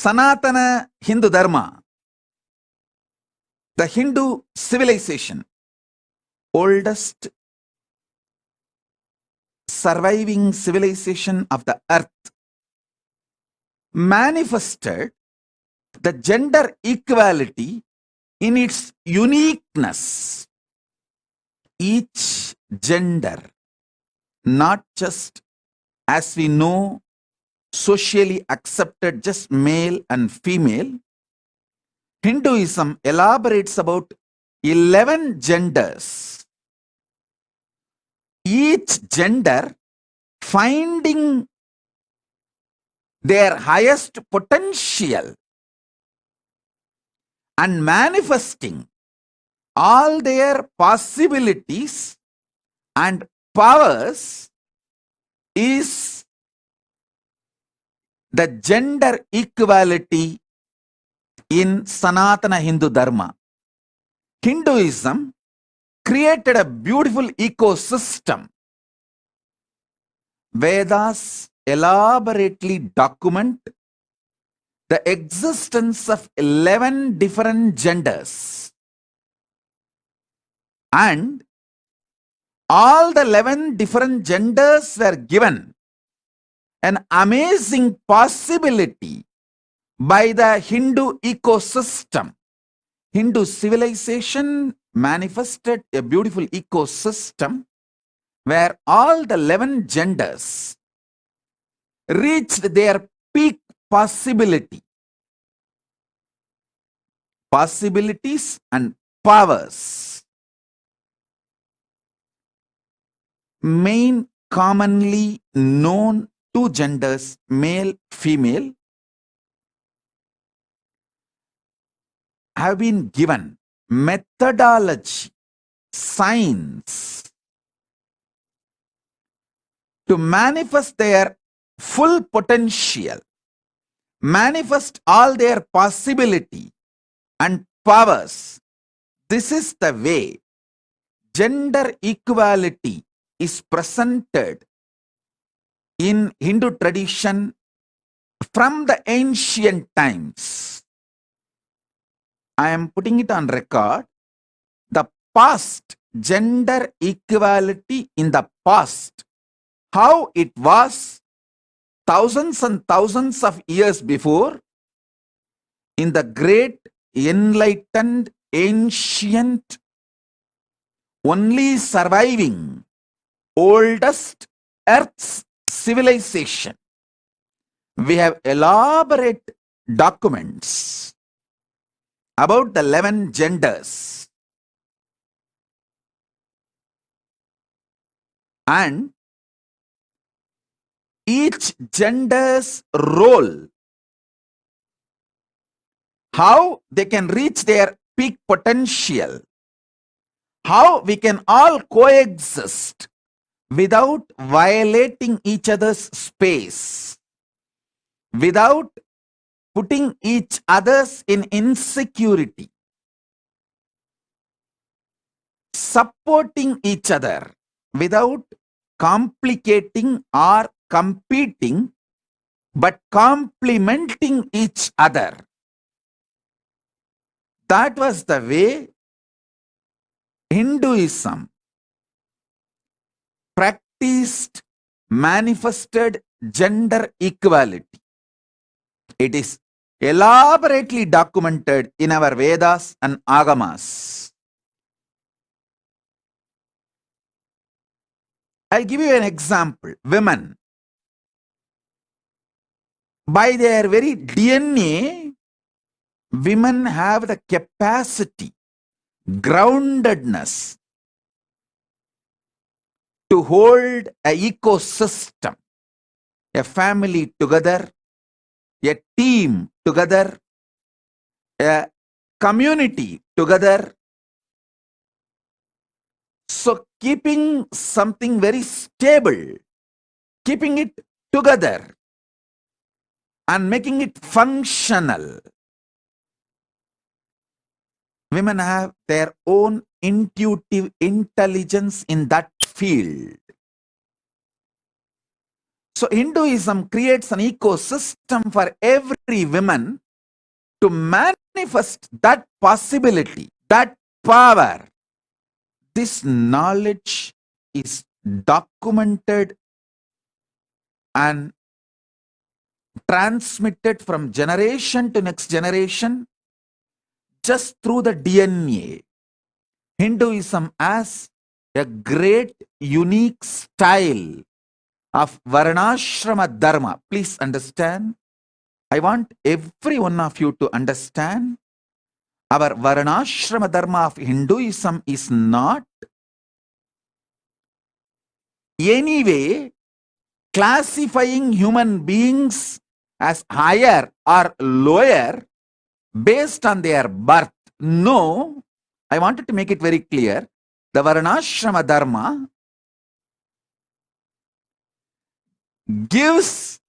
Sanatana Hindu Dharma, the Hindu civilization, oldest surviving civilization of the earth, manifested the gender equality in its uniqueness. Each gender, not just as we know, socially accepted just male and female. Hinduism elaborates about 11 genders. Each gender finding their highest potential and manifesting all their possibilities and powers is the gender equality in Sanatana Hindu Dharma. Hinduism created a beautiful ecosystem. Vedas elaborately document the existence of 11 different genders. And all the 11 different genders were given an amazing possibility by the Hindu ecosystem. Hindu civilization manifested a beautiful ecosystem where all the 11 genders reached their peak possibilities and powers. Main commonly known two genders, male, female, have been given methodology, science to manifest their full potential, manifest all their possibility and powers. This is the way gender equality is presented in Hindu tradition from the ancient times. I am putting it on record. The past, gender equality in the past, how it was thousands and thousands of years before in the great enlightened ancient only surviving oldest earth's civilization. We have elaborate documents about the 11 genders and each gender's role, how they can reach their peak potential, how we can all coexist without violating each other's space, without putting each others in insecurity, supporting each other without complicating or competing, but complementing each other. That was the way Hinduism practiced, manifested gender equality. It is elaborately documented in our Vedas and Agamas. I'll give you an example. Women, by their very DNA, women have the capacity, groundedness to hold an ecosystem, a family together, a team together, a community together. So keeping something very stable, keeping it together and making it functional. Women have their own intuitive intelligence in that field. So Hinduism creates an ecosystem for every woman to manifest that possibility, that power. This knowledge is documented and transmitted from generation to next generation just through the DNA. Hinduism has a great, unique style of Varnashrama Dharma. Please understand. I want every one of you to understand our Varnashrama Dharma of Hinduism is not anyway classifying human beings as higher or lower based on their birth. No, I wanted to make it very clear. The Varnashrama Dharma gives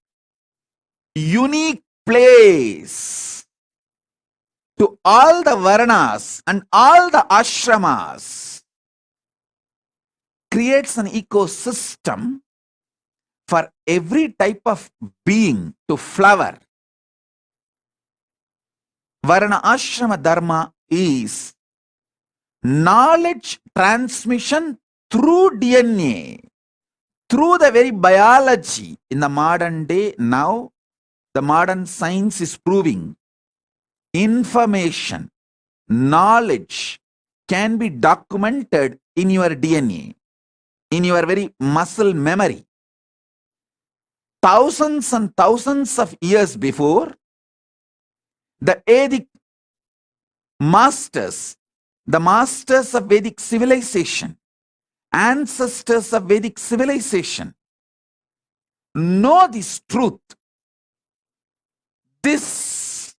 unique place to all the Varnas and all the ashramas, creates an ecosystem for every type of being to flower. Varna Ashrama Dharma is knowledge transmission through DNA, through the very biology. In the modern day, now the modern science is proving information, knowledge can be documented in your DNA, in your very muscle memory. Thousands and thousands of years before, the Vedic masters, the masters of Vedic civilization, ancestors of Vedic civilization, know this truth. This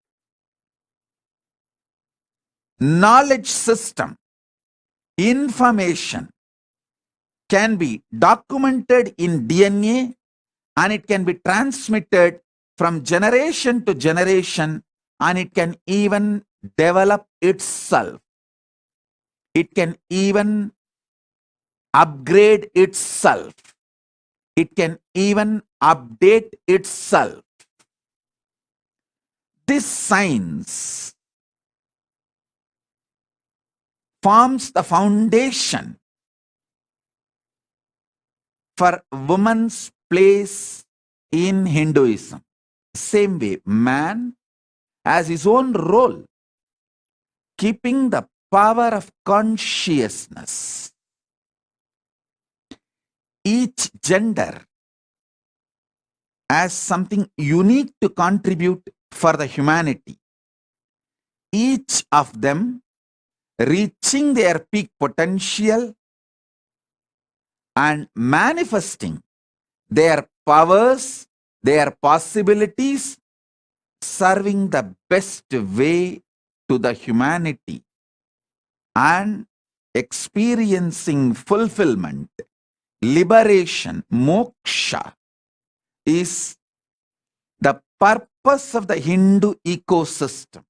knowledge system, information can be documented in DNA and it can be transmitted from generation to generation, and it can even develop itself. It can even upgrade itself. It can even update itself. This science forms the foundation for woman's place in Hinduism. Same way, man has his own role, keeping the power of consciousness. Each gender has something unique to contribute for the humanity. Each of them reaching their peak potential and manifesting their powers, their possibilities, serving the best way to the humanity and experiencing fulfillment, liberation, moksha is the purpose of the Hindu ecosystem.